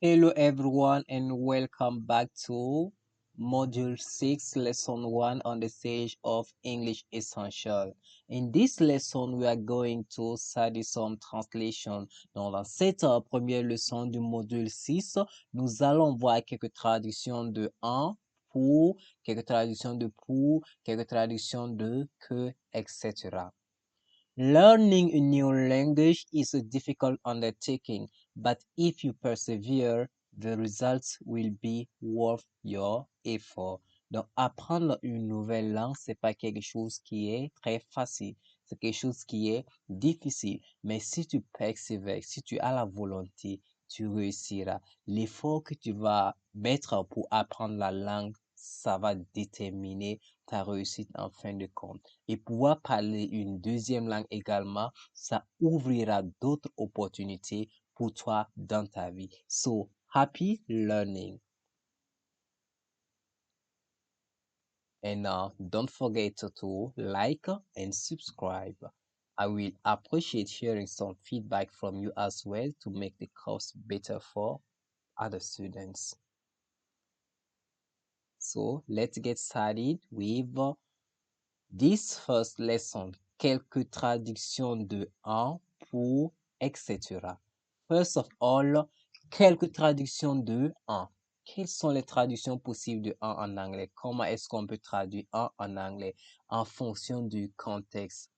Hello everyone and welcome back to Module 6, Lesson 1 on the stage of English Essential. In this lesson, we are going to study some translation. Dans cette première leçon du module 6, nous allons voir quelques traductions de en, pour, quelques traductions de pour, quelques traductions de que, etc. Learning a new language is a difficult undertaking, but if you persevere, the results will be worth your effort. Donc, apprendre une nouvelle langue, c'est pas quelque chose qui est très facile. C'est quelque chose qui est difficile. Mais si tu persévères, si tu as la volonté, tu réussiras. L'effort que tu vas mettre pour apprendre la langue, ça va déterminer ta réussite en fin de compte. Et pouvoir parler une deuxième langue également, ça ouvrira d'autres opportunités pour toi dans ta vie. So, happy learning. And don't forget to like and subscribe. I will appreciate hearing some feedback from you as well to make the course better for other students. So, let's get started with this first lesson. Quelques traductions de en, pour, etc. First of all, quelques traductions de en. Quelles sont les traductions possibles de en anglais? Comment est-ce qu'on peut traduire en anglais en fonction du contexte?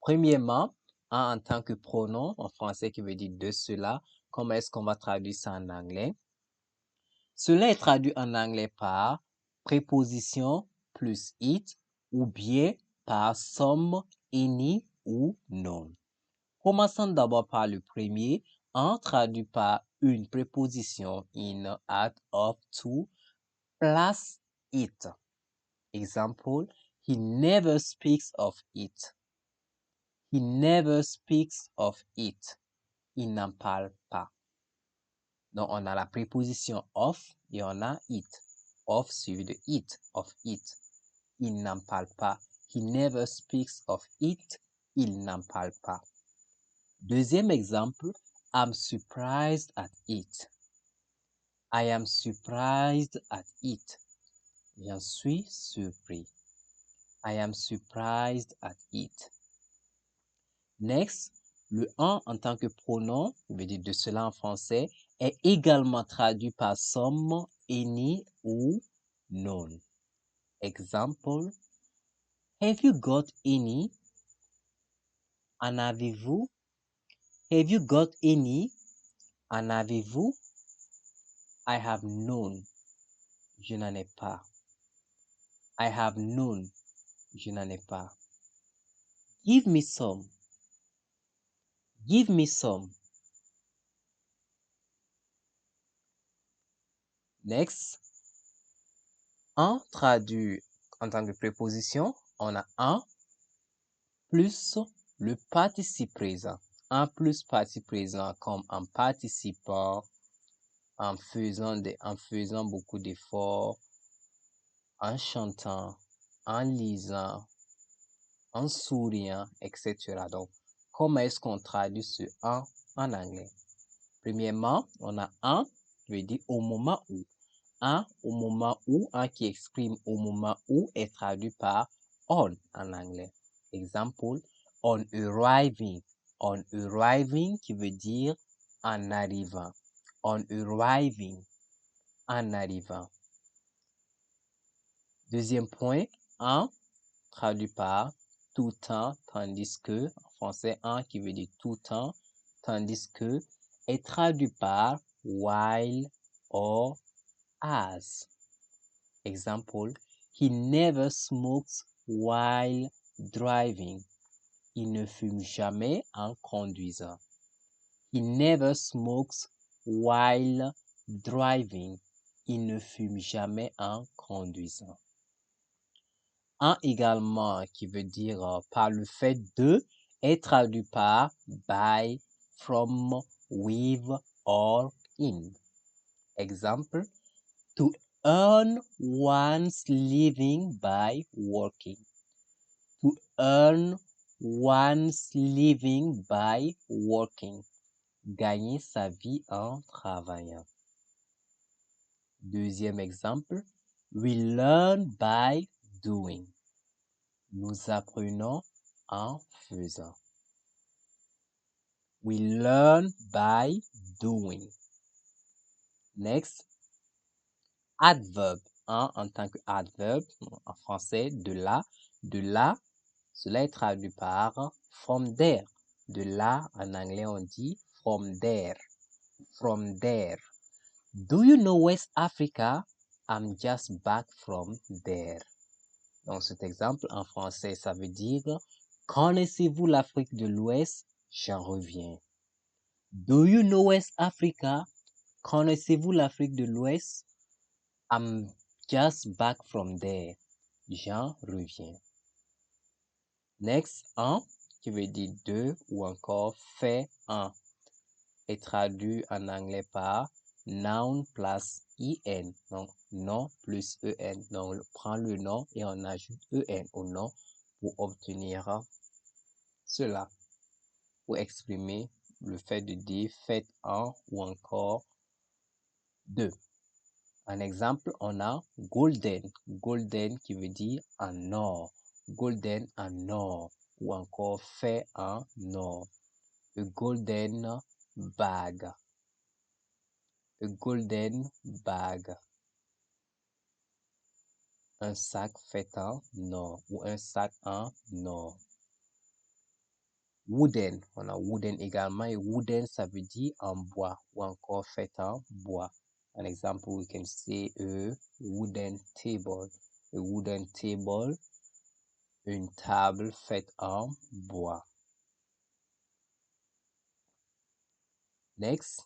Premièrement, en tant que pronom, en français qui veut dire de cela, comment est-ce qu'on va traduire ça en anglais? Cela est traduit en anglais par préposition plus it ou bien par some, any ou none. Commençons d'abord par le premier, en traduit par une préposition in, at, of, to, plus it. Example, he never speaks of it. He never speaks of it. Il n'en parle pas. Donc, on a la préposition of et on a it. Of suivi de it, of it. Il n'en parle pas. He never speaks of it. Il n'en parle pas. Deuxième exemple, I'm surprised at it. I am surprised at it. J'en suis surpris. I am surprised at it. Next, le en tant que pronom, je veux dire de cela en français, est également traduit par some, any ou none. Example, have you got any? En avez-vous? Have you got any? En avez-vous? I have none. Je n'en ai pas. I have none. Je n'en ai pas. Give me some. Give me some. Next, en traduit en tant que préposition, on a un plus le participe présent. Un plus participe présent comme en participant, en faisant beaucoup d'efforts, en chantant, en lisant, en souriant, etc. Donc, comment est-ce qu'on traduit ce en anglais? Premièrement, on a un qui veut dire au moment où. Un au moment où, un qui exprime au moment où est traduit par on en anglais. Exemple, on arriving. On arriving qui veut dire en arrivant. On arriving. En arrivant. Deuxième point, en traduit par tout temps, tandis que, en français, en qui veut dire tout temps, tandis que, est traduit par while or as. Example, he never smokes while driving. Il ne fume jamais en conduisant. He never smokes while driving. Il ne fume jamais en conduisant. En également, qui veut dire par le fait de, est traduit par by, from, with, or in. Exemple, to earn one's living by working. To earn one's living by working. Gagner sa vie en travaillant. Deuxième exemple, we learn by doing. Nous apprenons en faisant. We learn by doing. Next, adverb. En tant que adverb, en français, de là. De là, cela est traduit par from there. De là, en anglais, on dit from there. From there. Do you know West Africa? I'm just back from there. Dans cet exemple, en français, ça veut dire connaissez-vous l'Afrique de l'Ouest? J'en reviens. Do you know West Africa? Connaissez-vous l'Afrique de l'Ouest? I'm just back from there. J'en reviens. Next, un, qui veut dire deux ou encore fait un, est traduit en anglais par noun plus en. Donc, nom plus en. Donc, on prend le nom et on ajoute en au nom pour obtenir cela. Pour exprimer le fait de dire faites un ou encore deux. Un exemple, on a golden. Golden qui veut dire en or. Golden en or. Ou encore fait en or. A golden bag. A golden bag. Un sac fait en or. Ou un sac en or. Wooden. On a wooden également. Et wooden, ça veut dire en bois. Ou encore fait en bois. An example, we can say a wooden table. A wooden table, une table faite en bois. Next,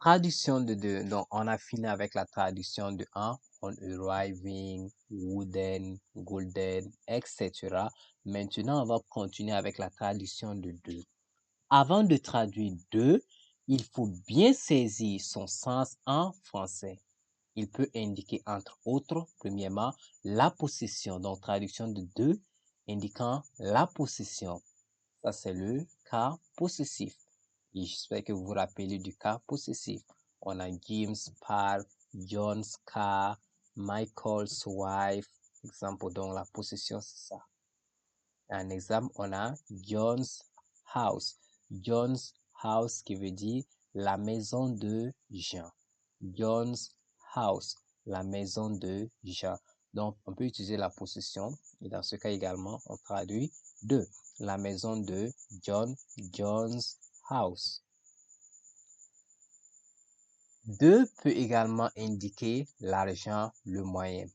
traduction de deux. Donc, on a fini avec la traduction de un. On arriving, wooden, golden, etc. Maintenant, on va continuer avec la traduction de deux. Avant de traduire deux, il faut bien saisir son sens en français. Il peut indiquer entre autres, premièrement, la possession. Donc, traduction de deux, indiquant la possession. Ça, c'est le cas possessif. Et j'espère que vous vous rappelez du cas possessif. On a Jim's park, John's car, Michael's wife. Exemple, donc la possession, c'est ça. Un exemple, on a John's house. John's house qui veut dire la maison de Jean. John's house, la maison de Jean. Donc, on peut utiliser la possession. Et dans ce cas également, on traduit de la maison de John, John's house. De peut également indiquer l'argent, le moyen.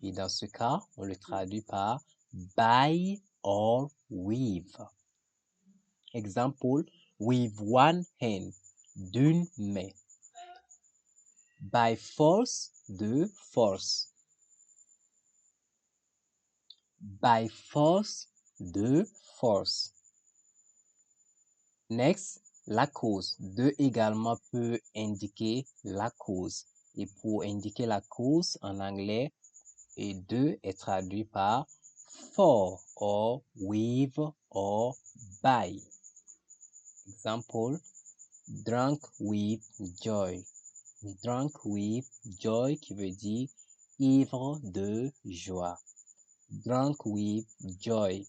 Et dans ce cas, on le traduit par buy or with. Exemple, with one hand, d'une main. By force, de force. By force, de force. Next, la cause. De également peut indiquer la cause. Et pour indiquer la cause en anglais, et de est traduit par for or with or by. Example, drunk with joy. Drunk with joy qui veut dire ivre de joie. Drunk with joy,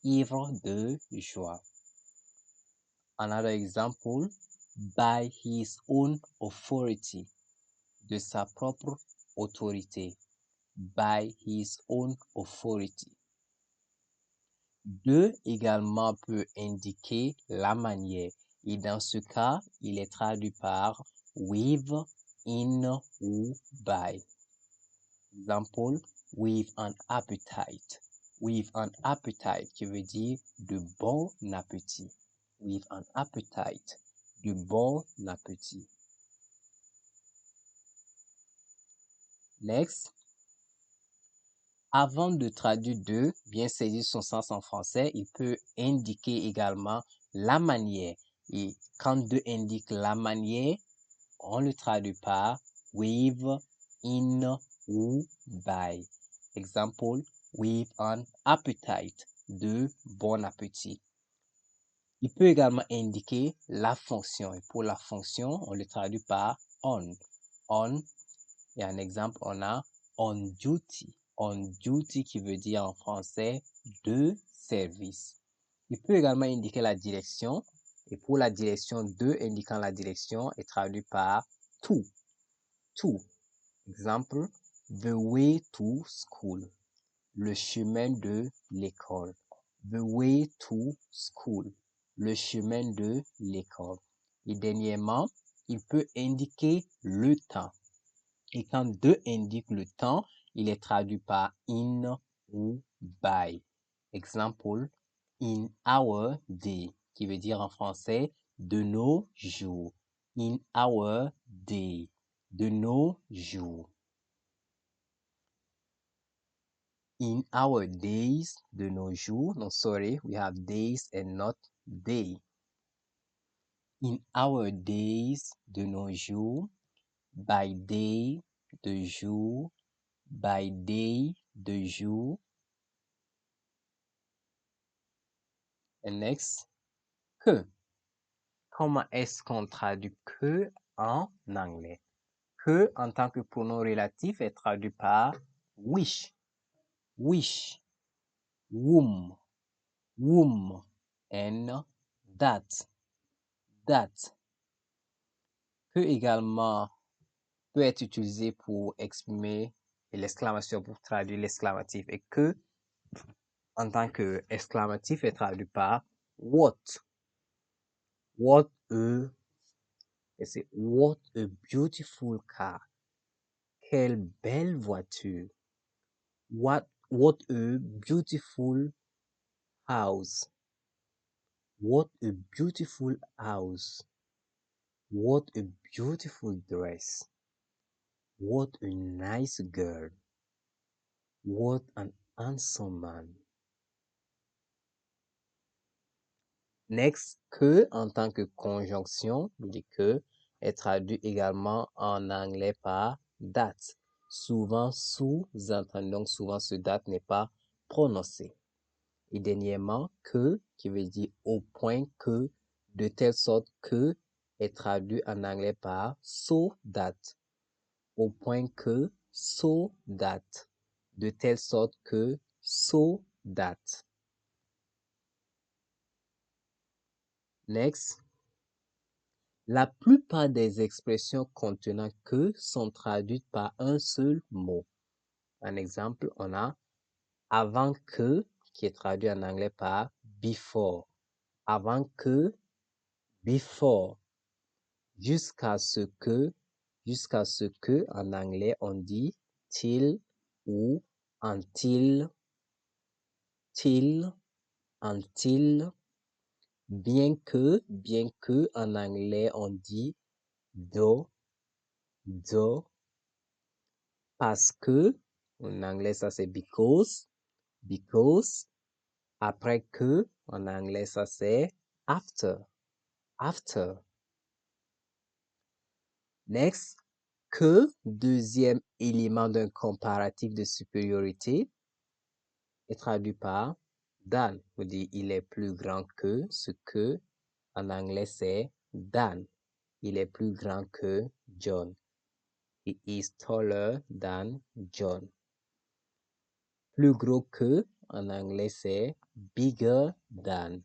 ivre de joie. Another example, by his own authority, de sa propre autorité. By his own authority. De également peut indiquer la manière et dans ce cas, il est traduit par with, in ou by. Example, with an appetite. With an appetite qui veut dire de bon appétit. With an appetite, de bon appétit. Next. Avant de traduire de, bien saisir son sens en français, il peut indiquer également la manière. Et quand de indique la manière, on le traduit par with, in ou by. Exemple, with an appetite, de bon appétit. Il peut également indiquer la fonction. Et pour la fonction, on le traduit par on. On Et un exemple, on a on duty. On duty qui veut dire en français de service. Il peut également indiquer la direction. Et pour la direction, de indiquant la direction est traduit par to. To. Exemple, the way to school. Le chemin de l'école. The way to school. Le chemin de l'école. Et dernièrement, il peut indiquer le temps. Et quand de indique le temps, il est traduit par in ou by. Exemple, in our day, qui veut dire en français de nos jours. In our day, de nos jours. In our days, de nos jours. No, sorry, we have days and not day. In our days, de nos jours. By day, de jour. By day, de jour. And next, que. Comment est-ce qu'on traduit que en anglais? Que en tant que pronom relatif est traduit par wish, wish, whom, whom, and that, that. Que également peut être utilisé pour exprimer l'exclamation, pour traduire l'exclamatif. Et que en tant que exclamatif est traduit par what. What a, et c'est what a beautiful car. Quelle belle voiture. What a beautiful house. What a beautiful house. What a beautiful dress. What a nice girl. What an handsome man. Next, que en tant que conjonction, dit que est traduit également en anglais par that. Souvent sous-entendu, donc souvent ce that n'est pas prononcé. Et dernièrement, que qui veut dire au point que, de telle sorte que est traduit en anglais par so that. Au point que, so that. De telle sorte que, so that. Next. La plupart des expressions contenant que sont traduites par un seul mot. Un exemple, on a avant que, qui est traduit en anglais par before. Avant que, before. Jusqu'à ce que, en anglais, on dit till ou until, until. Bien que, en anglais, on dit though, parce que, en anglais, ça c'est because. Après que, en anglais, ça c'est after. Next, que, deuxième élément d'un comparatif de supériorité, est traduit par than. On dit il est plus grand que, ce que, en anglais, c'est than. Il est plus grand que John. He is taller than John. Plus gros que, en anglais, c'est bigger than.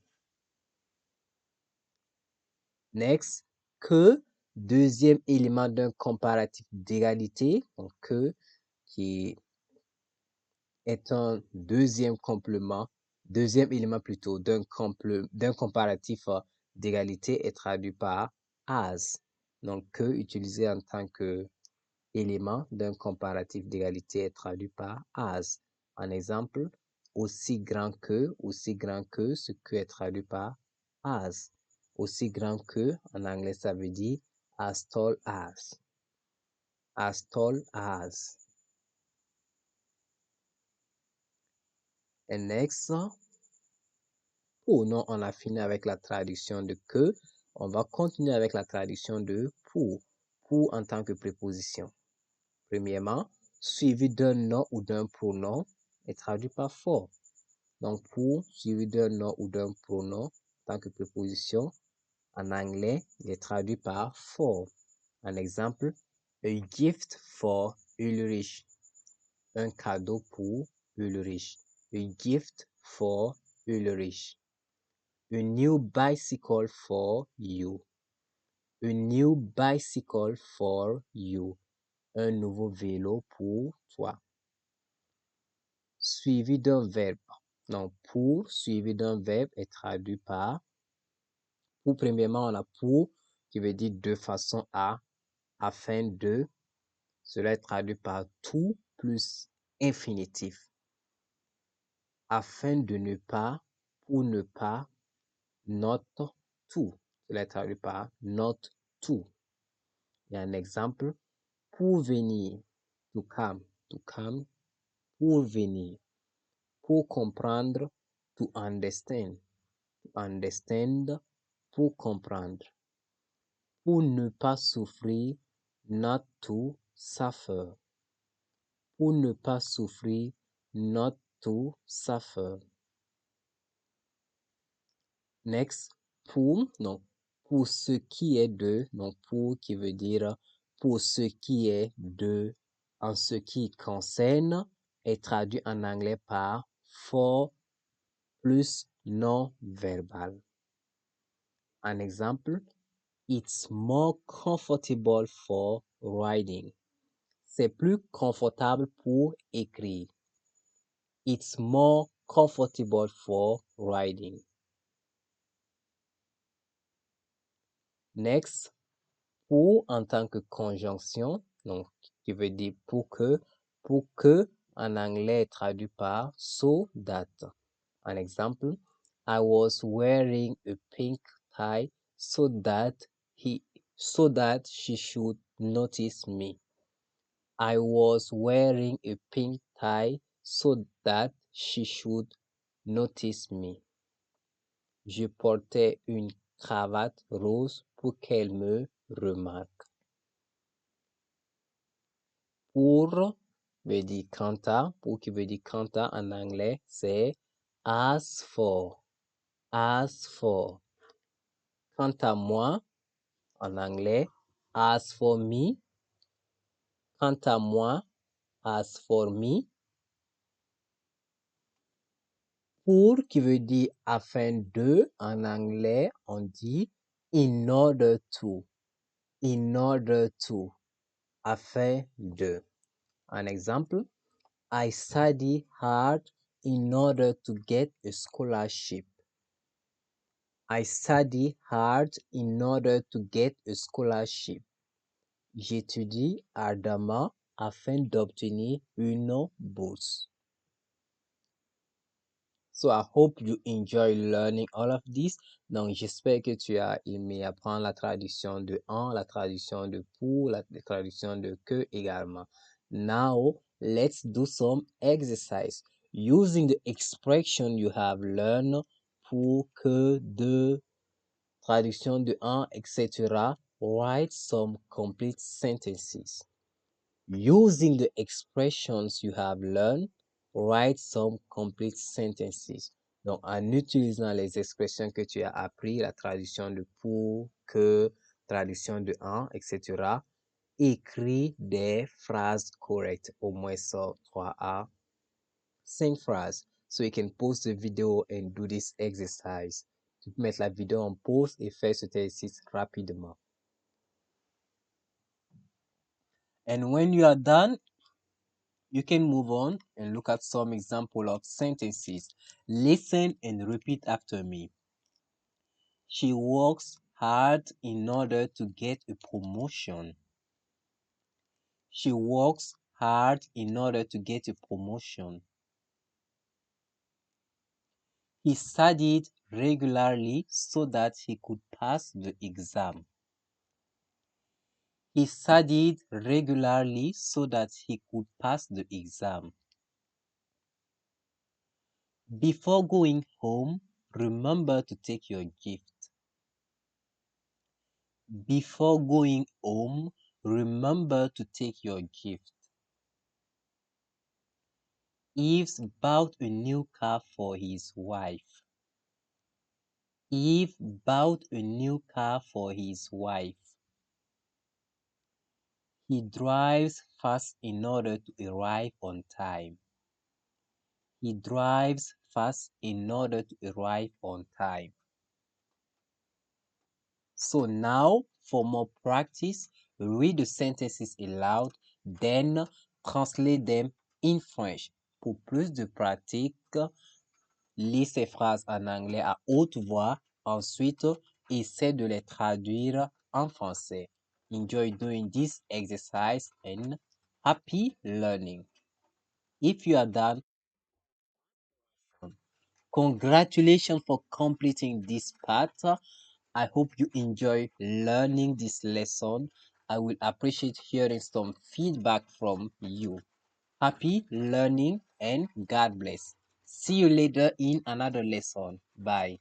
Next, que, deuxième élément d'un comparatif d'égalité. Donc, que, qui est un deuxième élément plutôt d'un comparatif d'égalité est traduit par as. Donc, que utilisé en tant que élément d'un comparatif d'égalité est traduit par as. Un exemple, aussi grand que, ce que est traduit par as. Aussi grand que, en anglais, ça veut dire as tall as. As tall as. And next, pour non, on a fini avec la traduction de que. On va continuer avec la traduction de pour. Pour en tant que préposition. Premièrement, suivi d'un nom ou d'un pronom est traduit par for. Donc, pour, suivi d'un nom ou d'un pronom en tant que préposition, en anglais, il est traduit par for. Un exemple, A gift for Ulrich. Un cadeau pour Ulrich. A gift for Ulrich. A new bicycle for you. A new bicycle for you. Un nouveau vélo pour toi. Suivi d'un verbe. Donc, pour suivi d'un verbe est traduit par pour. Premièrement, on a pour qui veut dire de façon à, afin de. Cela est traduit par tout plus infinitif. Afin de ne pas, pour ne pas, not to. Cela est traduit par not to. Il y a un exemple. Pour venir, to come, pour venir. Pour comprendre, to understand, pour comprendre. Pour ne pas souffrir, not to suffer. Pour ne pas souffrir, not to suffer. Next, pour, donc, pour ce qui est de, donc pour qui veut dire pour ce qui est de, en ce qui concerne, est traduit en anglais par for plus non verbal. Un exemple, it's more comfortable for writing. C'est plus confortable pour écrire. It's more comfortable for writing. Next, pour en tant que conjonction, donc qui veut dire pour que en anglais est traduit par so that. Un exemple, I was wearing a pink tie so that she should notice me. I was wearing a pink tie so that she should notice me. Je portais une cravate rose pour qu'elle me remarque. Pour veut dire quant à, pour qui veut dire quant à en anglais, c'est as for. As for. Quant à moi, en anglais, as for me. Quant à moi, as for me. Pour qui veut dire afin de, en anglais, on dit in order to. In order to. Afin de. Un exemple, I study hard in order to get a scholarship. I study hard in order to get a scholarship. J'étudie ardemment afin d'obtenir une bourse. So I hope you enjoy learning all of this. Donc j'espère que tu as aimé apprendre la traduction de en, la traduction de pour, la traduction de que également. Now let's do some exercise using the expression you have learned pour, que, de, traduction de en, etc. Write some complete sentences. Using the expressions you have learned, write some complete sentences. Donc, en utilisant les expressions que tu as appris, la traduction de pour, que, traduction de en, etc., écris des phrases correctes, au moins ça, 3 à 5 phrases. So you can pause the video and do this exercise. Tu peux mettre la vidéo en pause et faire cet exercice rapidement. And when you are done, you can move on and look at some example of sentences. Listen and repeat after me. She works hard in order to get a promotion. She works hard in order to get a promotion. He studied regularly so that he could pass the exam. He studied regularly so that he could pass the exam. Before going home, remember to take your gift. Before going home, remember to take your gift. Yves bought a new car for his wife. Yves bought a new car for his wife. He drives fast in order to arrive on time. He drives fast in order to arrive on time. So now, for more practice, read the sentences aloud, then translate them in French. Pour plus de pratique, lis ces phrases en anglais à haute voix. Ensuite, essaie de les traduire en français. Enjoy doing this exercise and happy learning. If you are done, congratulations for completing this part. I hope you enjoy learning this lesson. I will appreciate hearing some feedback from you. Happy learning and God bless. See you later in another lesson. Bye.